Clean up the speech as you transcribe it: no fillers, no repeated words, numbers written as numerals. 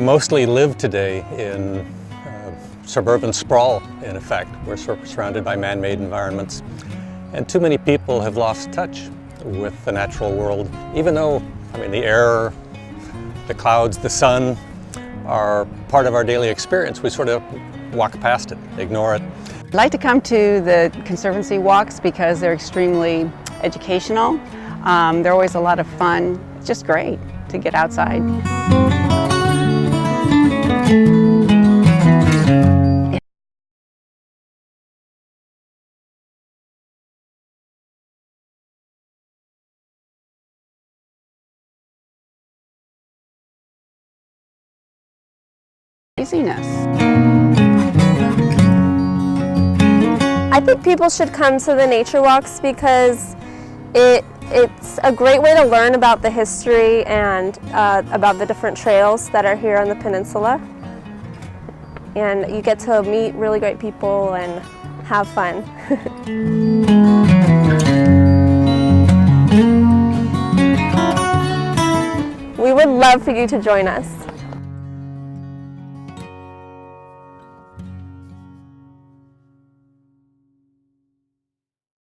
mostly live today in suburban sprawl, in effect. We're surrounded by man-made environments, and too many people have lost touch with the natural world, even though, the air, the clouds, the sun are part of our daily experience. We sort of walk past it, ignore it. I like to come to the Conservancy walks because they're extremely educational. They're always a lot of fun. It's just great to get outside. Laziness. I think people should come to the nature walks because it's a great way to learn about the history and about the different trails that are here on the peninsula. And you get to meet really great people and have fun. We would love for you to join us.